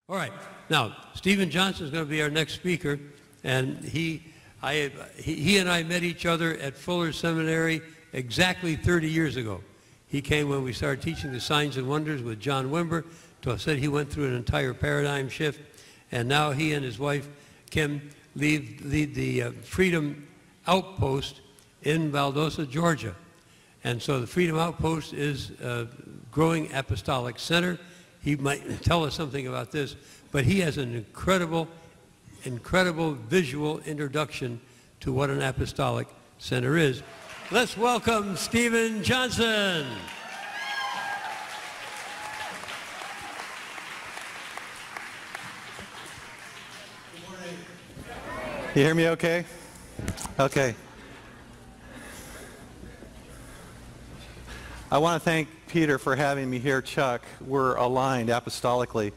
All right. Now, Stephen Johnson is going to be our next speaker, and he and I met each other at Fuller Seminary exactly 30 years ago. He came when we started teaching the signs and wonders with John Wimber. Said he went through an entire paradigm shift, and now he and his wife Kim lead the Freedom Outpost in Valdosta, Georgia. And so the Freedom Outpost is a growing apostolic center. He might tell us something about this, but he has an incredible visual introduction to what an apostolic center is. Let's welcome Stephen Johnson. Good morning. You hear me okay? Okay. I want to thank Peter for having me here, Chuck. We're aligned apostolically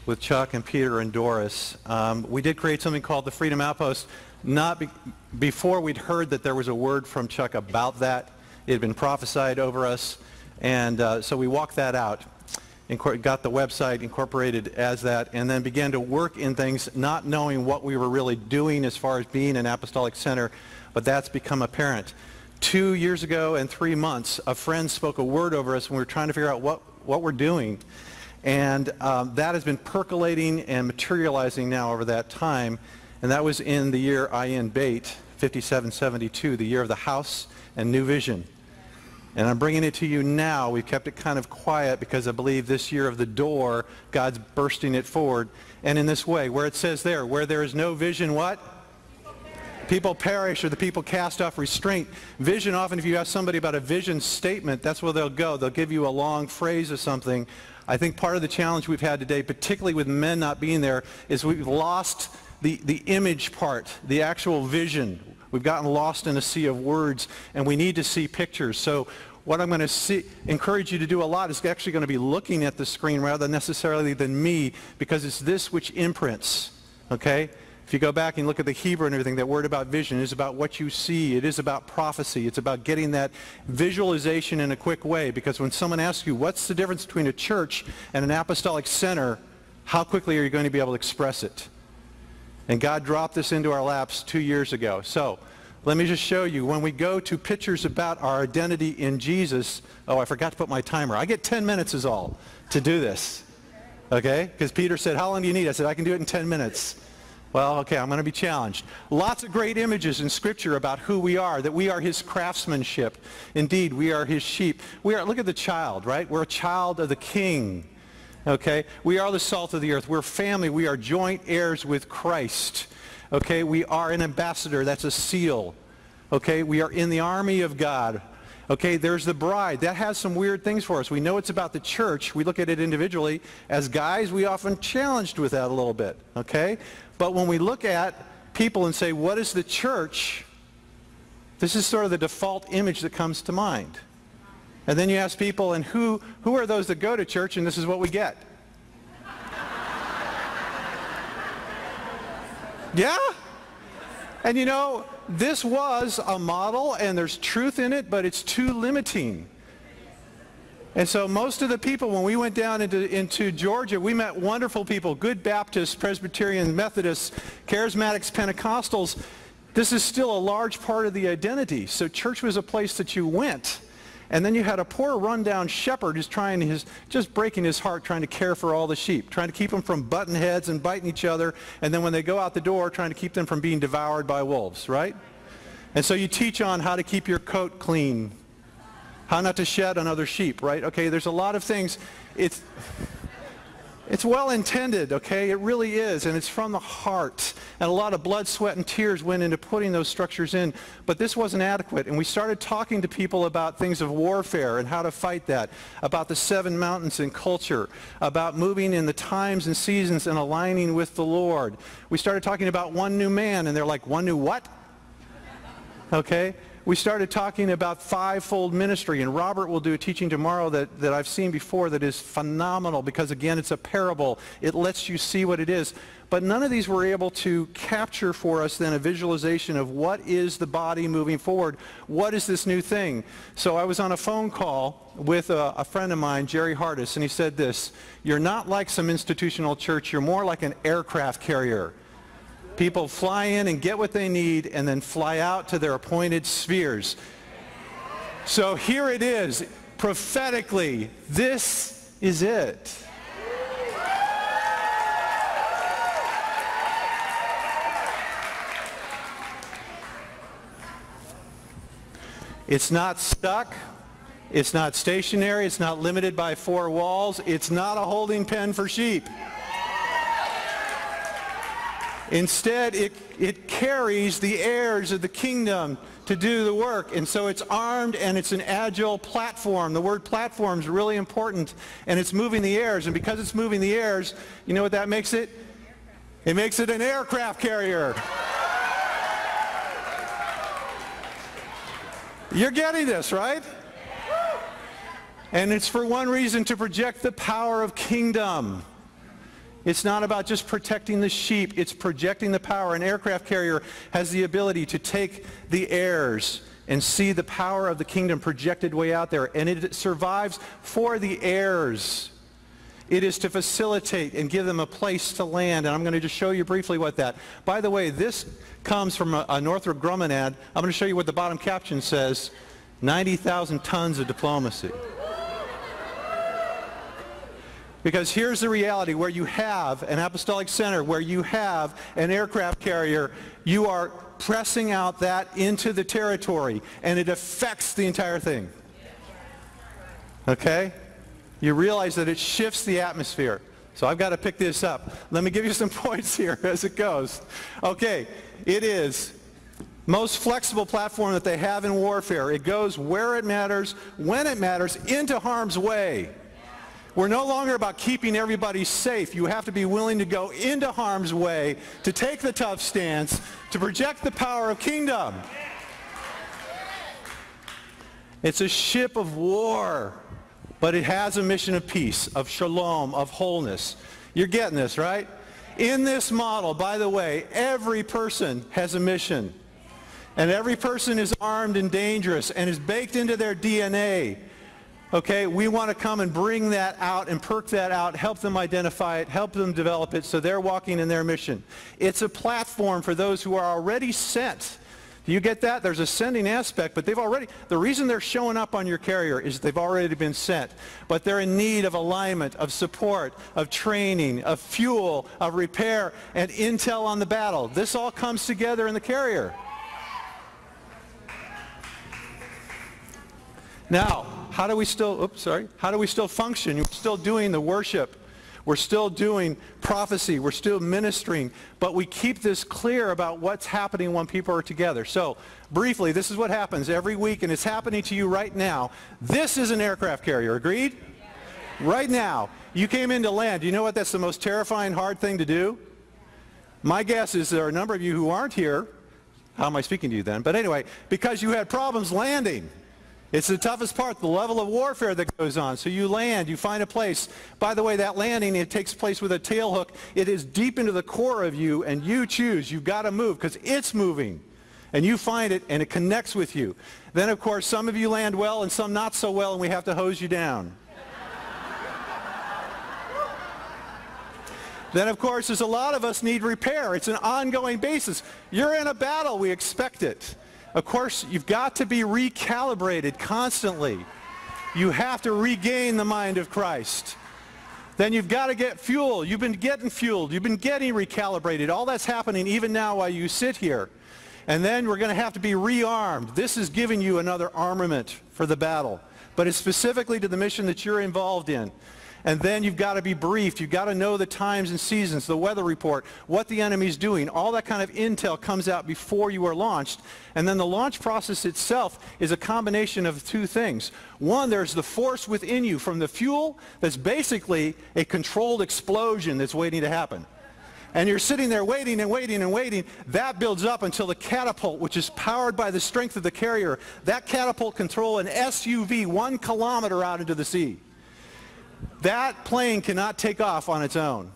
with Chuck and Peter and Doris. We did create something called the Freedom Outpost, before we'd heard that there was a word from Chuck about that. It had been prophesied over us, and so we walked that out, got the website incorporated as that, and then began to work in things not knowing what we were really doing as far as being an apostolic center, but that's become apparent. 2 years ago and 3 months, a friend spoke a word over us when we were trying to figure out what we're doing. And that has been percolating and materializing now over that time. And that was in the year IN Bate, 5772, the year of the house and new vision. And I'm bringing it to you now. We've kept it kind of quiet because I believe this year of the door, God's bursting it forward. And in this way, where it says there, where there is no vision, what? People perish, or the people cast off restraint. Vision, often if you ask somebody about a vision statement, that's where they'll go. They'll give you a long phrase or something. I think part of the challenge we've had today, particularly with men not being there, is we've lost the image part, the actual vision. We've gotten lost in a sea of words, and we need to see pictures. So what I'm going to encourage you to do a lot is actually going to be looking at the screen rather necessarily than me, because it's this which imprints, okay? If you go back and look at the Hebrew and everything, that word about vision is about what you see. It is about prophecy. It's about getting that visualization in a quick way, because when someone asks you, what's the difference between a church and an apostolic center, how quickly are you going to be able to express it? And God dropped this into our laps 2 years ago. So let me just show you. When we go to pictures about our identity in Jesus, oh, I forgot to put my timer. I get 10 minutes is all to do this, okay? Because Peter said, how long do you need? I said, I can do it in 10 minutes. Well, okay, I'm going to be challenged. Lots of great images in Scripture about who we are, that we are His craftsmanship. Indeed, we are His sheep. Look at the child, right? We're a child of the King, okay? We are the salt of the earth. We're family. We are joint heirs with Christ, okay? We are an ambassador. That's a seal, okay? We are in the army of God. Okay, there's the bride. That has some weird things for us. We know it's about the church. We look at it individually. As guys, we often challenged with that a little bit, okay? But when we look at people and say, what is the church? This is sort of the default image that comes to mind. And then you ask people, and who are those that go to church? And this is what we get. Yeah? And you know, this was a model, and there's truth in it, but it's too limiting. And so most of the people, when we went down into Georgia, we met wonderful people, good Baptists, Presbyterians, Methodists, Charismatics, Pentecostals. This is still a large part of the identity. So church was a place that you went. And then you had a poor rundown shepherd who's just breaking his heart, trying to care for all the sheep, trying to keep them from butting heads and biting each other, and then when they go out the door, trying to keep them from being devoured by wolves, right? And so you teach on how to keep your coat clean, how not to shed on other sheep, right? Okay, there's a lot of things. It's well intended, okay? It really is, and it's from the heart. And a lot of blood, sweat, and tears went into putting those structures in. But this wasn't adequate, and we started talking to people about things of warfare and how to fight that, about the 7 mountains in culture, about moving in the times and seasons and aligning with the Lord. We started talking about one new man, and they're like, one new what? Okay? we started talking about fivefold ministry, and Robert will do a teaching tomorrow that I've seen before that is phenomenal because, again, it's a parable. It lets you see what it is. But none of these were able to capture for us then a visualization of what is the body moving forward. What is this new thing? So I was on a phone call with a friend of mine, Jerry Hardis, and he said this: you're not like some institutional church, you're more like an aircraft carrier. People fly in and get what they need and then fly out to their appointed spheres. So here it is, prophetically, this is it. It's not stuck. It's not stationary. It's not limited by four walls. It's not a holding pen for sheep. Instead, it carries the heirs of the kingdom to do the work. And so it's armed and it's an agile platform. The word platform is really important. And it's moving the heirs. And because it's moving the heirs, you know what that makes it? It makes it an aircraft carrier. You're getting this, right? And it's for one reason: to project the power of kingdom. It's not about just protecting the sheep. It's projecting the power. An aircraft carrier has the ability to take the heirs and see the power of the kingdom projected way out there. And it survives for the heirs. It is to facilitate and give them a place to land. And I'm going to just show you briefly what that. By the way, this comes from a Northrop Grumman ad. I'm going to show you what the bottom caption says: 90,000 tons of diplomacy. Because here's the reality: where you have an apostolic center, where you have an aircraft carrier, you are pressing out that into the territory, and it affects the entire thing. Okay? You realize that it shifts the atmosphere. So I've got to pick this up. Let me give you some points here as it goes. Okay, it is most flexible platform that they have in warfare. It goes where it matters, when it matters, into harm's way. We're no longer about keeping everybody safe. You have to be willing to go into harm's way, to take the tough stance, to project the power of kingdom. It's a ship of war, but it has a mission of peace, of shalom, of wholeness. You're getting this, right? In this model, by the way, every person has a mission. And every person is armed and dangerous and is baked into their DNA. Okay, we want to come and bring that out and perk that out, help them identify it, help them develop it so they're walking in their mission. It's a platform for those who are already sent. Do you get that? There's a sending aspect, but the reason they're showing up on your carrier is they've already been sent. But they're in need of alignment, of support, of training, of fuel, of repair, and intel on the battle. This all comes together in the carrier. Now, how do we still function? We're still doing the worship. We're still doing prophecy. We're still ministering. But we keep this clear about what's happening when people are together. So, briefly, this is what happens every week, and it's happening to you right now. This is an aircraft carrier. Agreed? Right now. You came into land. Do you know what that's the most terrifying, hard thing to do? My guess is there are a number of you who aren't here. How am I speaking to you then? But anyway, because you had problems landing. It's the toughest part, the level of warfare that goes on. So you land, you find a place. By the way, that landing, it takes place with a tail hook. It is deep into the core of you, and you choose. You've got to move because it's moving. And you find it, and it connects with you. Then, of course, some of you land well and some not so well, and we have to hose you down. Then, of course, there's a lot of us need repair. It's an ongoing basis. You're in a battle. We expect it. Of course, you've got to be recalibrated constantly. You have to regain the mind of Christ. Then you've got to get fuel. You've been getting fueled. You've been getting recalibrated. All that's happening even now while you sit here. And then we're going to have to be rearmed. This is giving you another armament for the battle. But it's specifically to the mission that you're involved in. And then you've got to be briefed. You've got to know the times and seasons, the weather report, what the enemy's doing. All that kind of intel comes out before you are launched. And then the launch process itself is a combination of two things. One, there's the force within you from the fuel that's basically a controlled explosion that's waiting to happen. and you're sitting there waiting and waiting and waiting, that builds up until the catapult, which is powered by the strength of the carrier, that catapult can throw an SUV 1 kilometer out into the sea. That plane cannot take off on its own,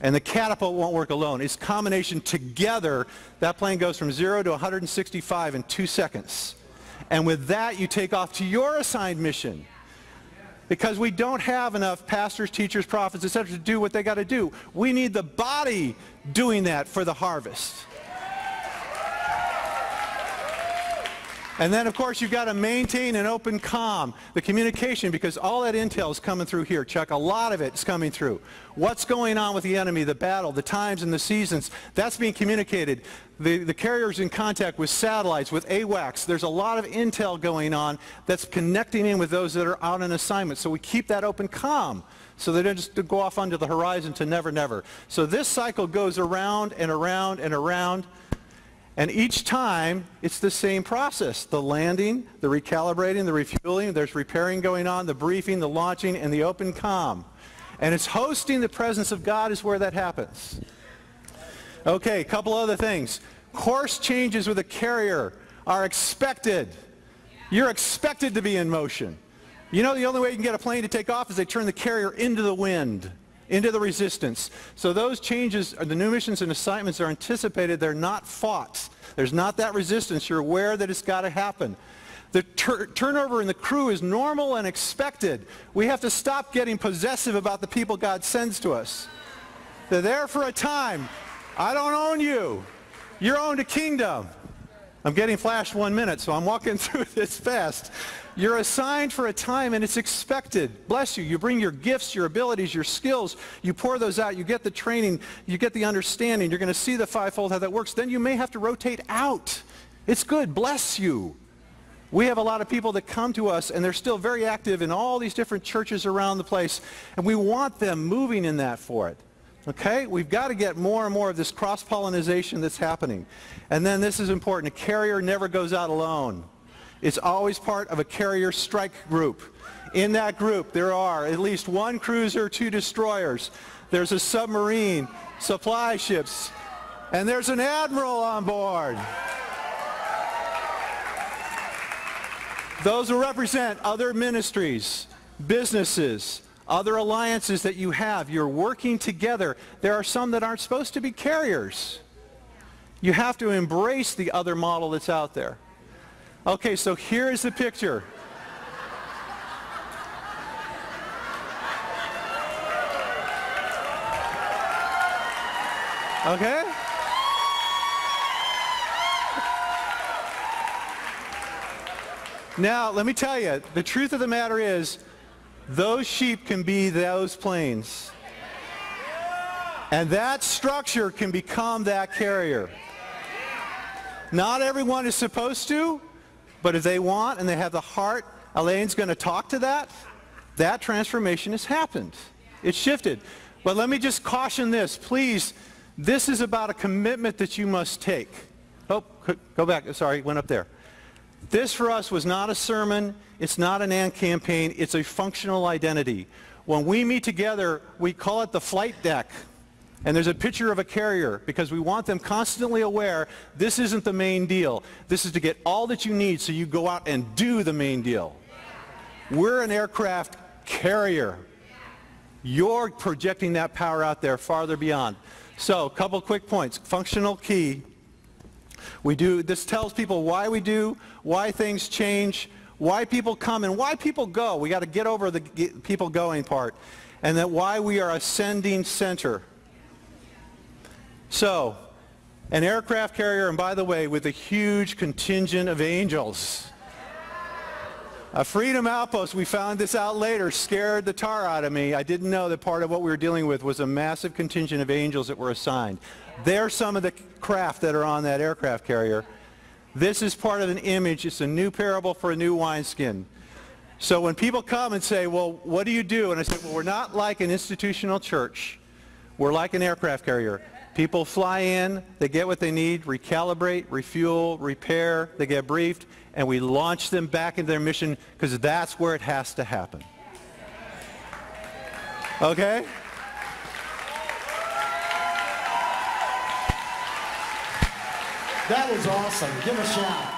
and the catapult won't work alone. It's combination together. That plane goes from 0 to 165 in 2 seconds. And with that, you take off to your assigned mission. Because we don't have enough pastors, teachers, prophets, etc. to do what they got to do. We need the body doing that for the harvest. And then, of course, you've got to maintain an open comm, the communication, because all that intel is coming through here, Chuck. A lot of it is coming through. What's going on with the enemy, the battle, the times and the seasons, that's being communicated. The carrier's in contact with satellites, with AWACS. There's a lot of intel going on that's connecting in with those that are out on assignment. So we keep that open comm so they don't just go off onto the horizon to never, never. So this cycle goes around and around and around. And each time, it's the same process. The landing, the recalibrating, the refueling, there's repairing going on, the briefing, the launching, and the open comm. And it's hosting the presence of God is where that happens. Okay, a couple other things. Course changes with a carrier are expected. You're expected to be in motion. You know the only way you can get a plane to take off is they turn the carrier into the wind, into the resistance. So those changes, the new missions and assignments are anticipated. They're not fought. There's not that resistance. You're aware that it's got to happen. The turnover in the crew is normal and expected. We have to stop getting possessive about the people God sends to us. They're there for a time. I don't own you. You're owned a kingdom. I'm getting flashed 1 minute, so I'm walking through this fast. You're assigned for a time, and it's expected. Bless you. You bring your gifts, your abilities, your skills. You pour those out. You get the training. You get the understanding. You're going to see the fivefold, how that works. Then you may have to rotate out. It's good. Bless you. We have a lot of people that come to us, and they're still very active in all these different churches around the place, and we want them moving in that for it. Okay? We've got to get more and more of this cross-pollination that's happening. And then this is important. A carrier never goes out alone. It's always part of a carrier strike group. In that group, there are at least 1 cruiser, 2 destroyers. There's a submarine, supply ships, and there's an admiral on board. Those will represent other ministries, businesses, other alliances that you have. You're working together. There are some that aren't supposed to be carriers. You have to embrace the other model that's out there. Okay, so here is the picture. Okay? Now, let me tell you, the truth of the matter is, those sheep can be those planes. And that structure can become that carrier. Not everyone is supposed to, but if they want and they have the heart, Elaine's going to talk to that. That transformation has happened. It's shifted. But let me just caution this. Please, this is about a commitment that you must take. Oh, go back. Sorry, went up there. This for us was not a sermon. It's not an AND campaign. It's a functional identity. When we meet together, we call it the flight deck. And there's a picture of a carrier because we want them constantly aware this isn't the main deal. This is to get all that you need so you go out and do the main deal. We're an aircraft carrier. You're projecting that power out there farther beyond. So a couple quick points. Functional key. This tells people why we do, why things change, why people come, and why people go. We got to get over the people going part. And that why we are ascending center. So, an aircraft carrier, and by the way, with a huge contingent of angels. A Freedom Outpost, we found this out later, scared the tar out of me. I didn't know that part of what we were dealing with was a massive contingent of angels that were assigned. They're some of the craft that are on that aircraft carrier. This is part of an image. It's a new parable for a new wineskin. So when people come and say, well, what do you do? And I say, well, we're not like an institutional church. We're like an aircraft carrier. People fly in, they get what they need, recalibrate, refuel, repair, they get briefed, and we launch them back into their mission because that's where it has to happen. Okay? That was awesome. Give a shout.